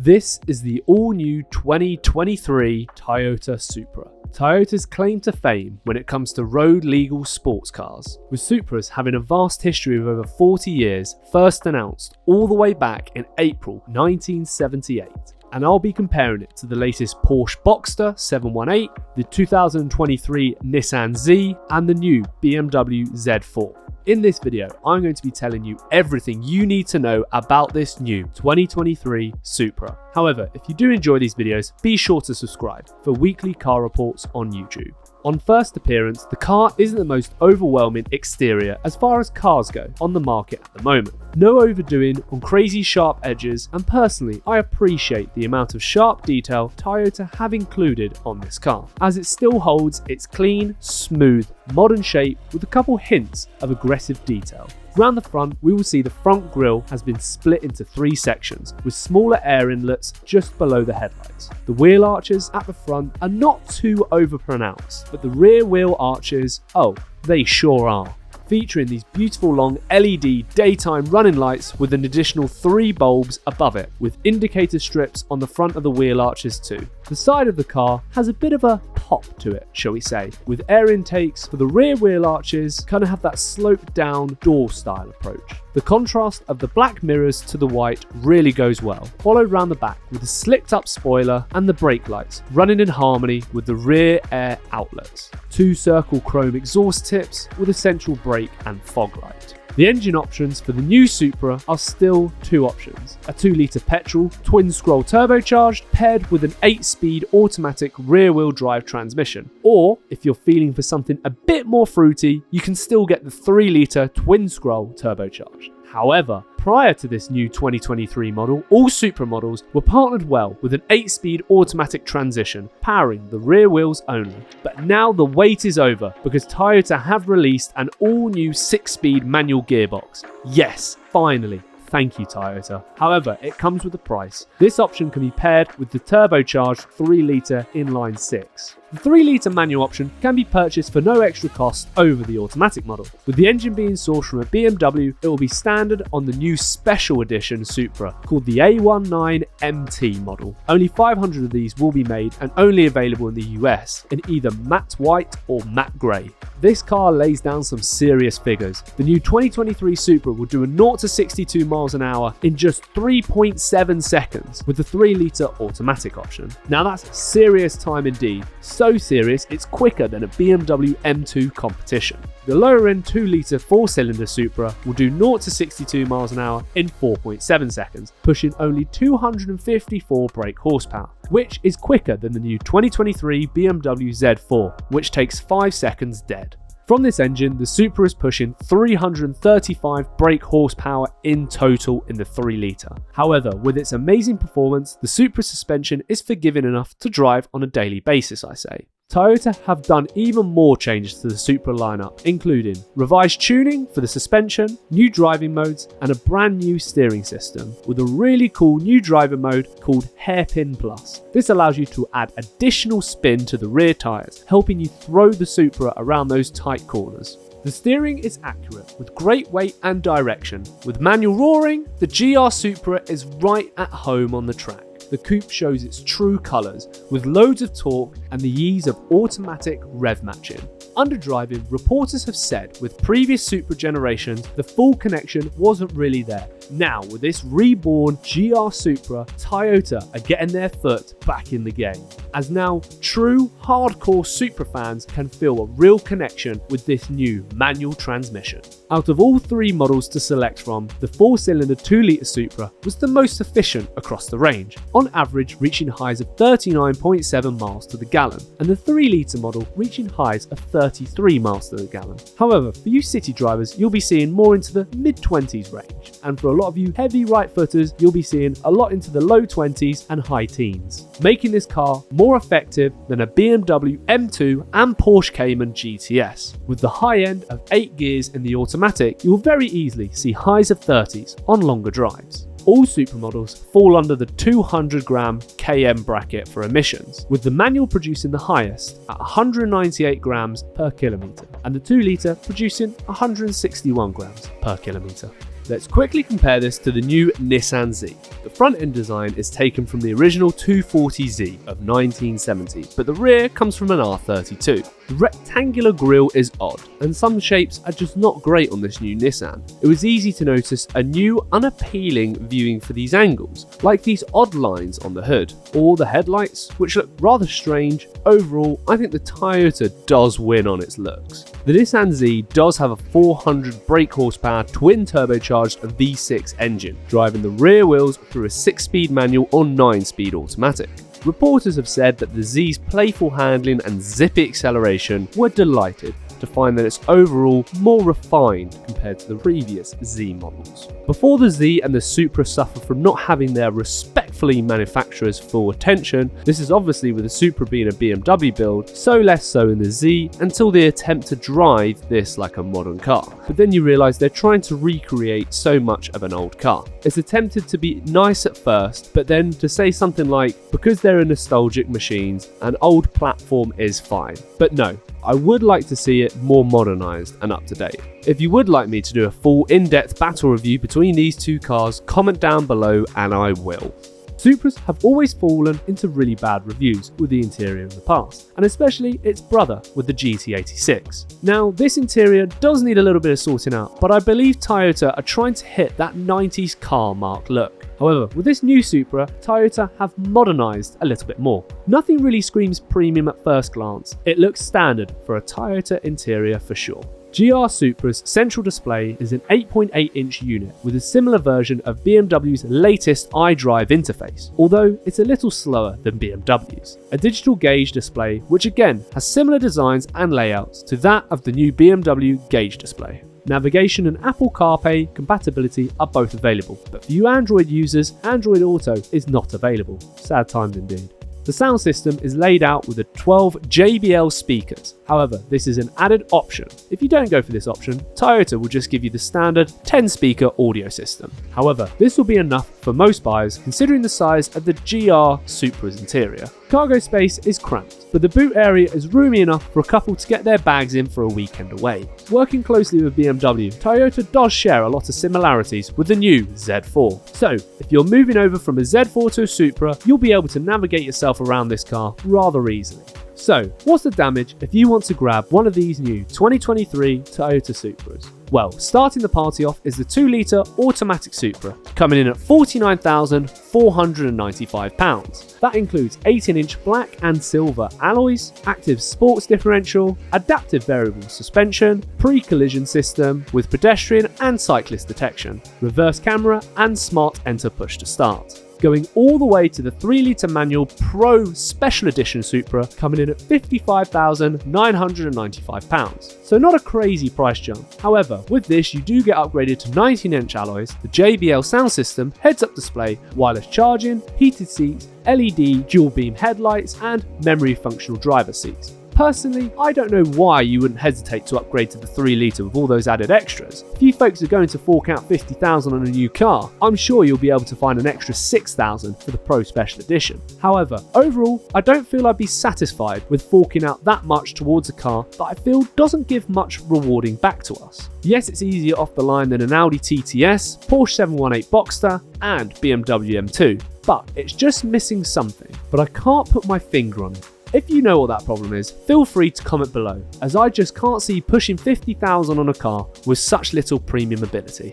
This is the all-new 2023 Toyota Supra. Toyota's claim to fame when it comes to road-legal sports cars, with Supras having a vast history of over 40 years, first announced all the way back in April 1978. And I'll be comparing it to the latest Porsche Boxster 718, the 2023 Nissan Z, and the new BMW Z4. In this video, I'm going to be telling you everything you need to know about this new 2023 Supra. However, if you do enjoy these videos, be sure to subscribe for weekly car reports on YouTube. On first appearance, the car isn't the most overwhelming exterior as far as cars go on the market at the moment. No overdoing on crazy sharp edges, and personally I appreciate the amount of sharp detail Toyota have included on this car, as it still holds its clean, smooth, modern shape with a couple hints of aggressive detail. Round the front, we will see the front grille has been split into 3 sections with smaller air inlets just below the headlights. The wheel arches at the front are not too overpronounced, but the rear wheel arches, oh, they sure are. Featuring these beautiful long LED daytime running lights with an additional 3 bulbs above it, with indicator strips on the front of the wheel arches too. The side of the car has a bit of a pop to it, shall we say, with air intakes for the rear wheel arches kind of have that sloped down door style approach. The contrast of the black mirrors to the white really goes well, followed round the back with a slicked up spoiler and the brake lights running in harmony with the rear air outlets. 2 circle chrome exhaust tips with a central brake and fog light. The engine options for the new Supra are still 2 options. A 2-litre petrol, twin-scroll turbocharged, paired with an 8-speed automatic rear-wheel drive transmission. Or, if you're feeling for something a bit more fruity, you can still get the 3-litre twin-scroll turbocharged. However, prior to this new 2023 model, all Supra models were partnered well with an 8-speed automatic transmission, powering the rear wheels only. But now the wait is over because Toyota have released an all-new 6-speed manual gearbox. Yes, finally. Thank you, Toyota. However, it comes with a price. This option can be paired with the turbocharged 3-litre inline 6. The 3-litre manual option can be purchased for no extra cost over the automatic model. With the engine being sourced from a BMW, it will be standard on the new special edition Supra called the A19 MT model. Only 500 of these will be made and only available in the US in either matte white or matte grey. This car lays down some serious figures. The new 2023 Supra will do a 0 to 62 miles an hour in just 3.7 seconds with the 3-litre automatic option. Now that's serious time indeed. So serious, it's quicker than a BMW M2 competition. The lower end 2-litre 4-cylinder Supra will do 0 to 62 miles an hour in 4.7 seconds, pushing only 254 brake horsepower, which is quicker than the new 2023 BMW Z4, which takes 5 seconds dead. From this engine, the Supra is pushing 335 brake horsepower in total in the 3-litre. However, with its amazing performance, the Supra suspension is forgiving enough to drive on a daily basis, I say. Toyota have done even more changes to the Supra lineup, including revised tuning for the suspension, new driving modes, and a brand new steering system with a really cool new driver mode called Hairpin Plus. This allows you to add additional spin to the rear tyres, helping you throw the Supra around those tight corners. The steering is accurate with great weight and direction. With manual roaring, the GR Supra is right at home on the track. The coupe shows its true colours with loads of torque and the ease of automatic rev matching. Under driving, reporters have said with previous Supra generations, the full connection wasn't really there. Now, with this reborn GR Supra, Toyota are getting their foot back in the game, as now true hardcore Supra fans can feel a real connection with this new manual transmission. Out of all 3 models to select from, the 4-cylinder 2-litre Supra was the most efficient across the range, on average reaching highs of 39.7 miles to the gallon, and the 3-litre model reaching highs of 33 miles to the gallon. However, for you city drivers, you'll be seeing more into the mid-20s range, and for a lot of you heavy right-footers, you'll be seeing a lot into the low 20s and high teens, making this car more effective than a BMW M2 and Porsche Cayman GTS. With the high end of 8 gears in the automatic, you'll very easily see highs of 30s on longer drives. All Supra models fall under the 200 gram km bracket for emissions, with the manual producing the highest at 198 grams per kilometre and the 2 litre producing 161 grams per kilometre. Let's quickly compare this to the new Nissan Z. The front end design is taken from the original 240Z of 1970, but the rear comes from an R32. The rectangular grille is odd, and some shapes are just not great on this new Nissan. It was easy to notice a new, unappealing viewing for these angles, like these odd lines on the hood, or the headlights, which look rather strange. Overall, I think the Toyota does win on its looks. The Nissan Z does have a 400 brake horsepower twin turbocharged V6 engine, driving the rear wheels through a 6-speed manual or 9-speed automatic. Reporters have said that the Z's playful handling and zippy acceleration were delighted to find that it's overall more refined compared to the previous Z models. Before the Z and the Supra suffer from not having their respectfully manufacturer's full attention, this is obviously with the Supra being a BMW build, so less so in the Z until they attempt to drive this like a modern car. But then you realise they're trying to recreate so much of an old car. It's attempted to be nice at first, but then to say something like, because they're nostalgic machines, an old platform is fine. But no, I would like to see it more modernised and up to date. If you would like me to do a full in-depth battle review between these two cars, comment down below and I will. Supras have always fallen into really bad reviews with the interior in the past, and especially its brother with the GT86. Now, this interior does need a little bit of sorting out, but I believe Toyota are trying to hit that 90s car mark look. However, with this new Supra, Toyota have modernised a little bit more. Nothing really screams premium at first glance. It looks standard for a Toyota interior for sure. GR Supra's central display is an 8.8-inch unit with a similar version of BMW's latest iDrive interface, although it's a little slower than BMW's. A digital gauge display which again has similar designs and layouts to that of the new BMW gauge display. Navigation and Apple CarPlay compatibility are both available, but for you Android users, Android Auto is not available. Sad times indeed. The sound system is laid out with the 12 JBL speakers. However, this is an added option. If you don't go for this option, Toyota will just give you the standard 10-speaker audio system. However, this will be enough for most buyers considering the size of the GR Supra's interior. Cargo space is cramped, but the boot area is roomy enough for a couple to get their bags in for a weekend away. Working closely with BMW, Toyota does share a lot of similarities with the new Z4. So, if you're moving over from a Z4 to a Supra, you'll be able to navigate yourself around this car rather easily. So, what's the damage if you want to grab one of these new 2023 Toyota Supras? Well, starting the party off is the 2-litre automatic Supra, coming in at £49,495. That includes 18-inch black and silver alloys, active sports differential, adaptive variable suspension, pre-collision system with pedestrian and cyclist detection, reverse camera and smart enter push to start. Going all the way to the 3-litre manual Pro Special Edition Supra, coming in at £55,995. So not a crazy price jump. However, with this you do get upgraded to 19-inch alloys, the JBL sound system, heads-up display, wireless charging, heated seats, LED dual beam headlights and memory functional driver seats. Personally, I don't know why you wouldn't hesitate to upgrade to the 3-litre with all those added extras. If you folks are going to fork out $50,000 on a new car, I'm sure you'll be able to find an extra $6,000 for the Pro Special Edition. However, overall, I don't feel I'd be satisfied with forking out that much towards a car that I feel doesn't give much rewarding back to us. Yes, it's easier off the line than an Audi TTS, Porsche 718 Boxster, and BMW M2, but it's just missing something. But I can't put my finger on it. If you know what that problem is, feel free to comment below, as I just can't see pushing $50,000 on a car with such little premium ability.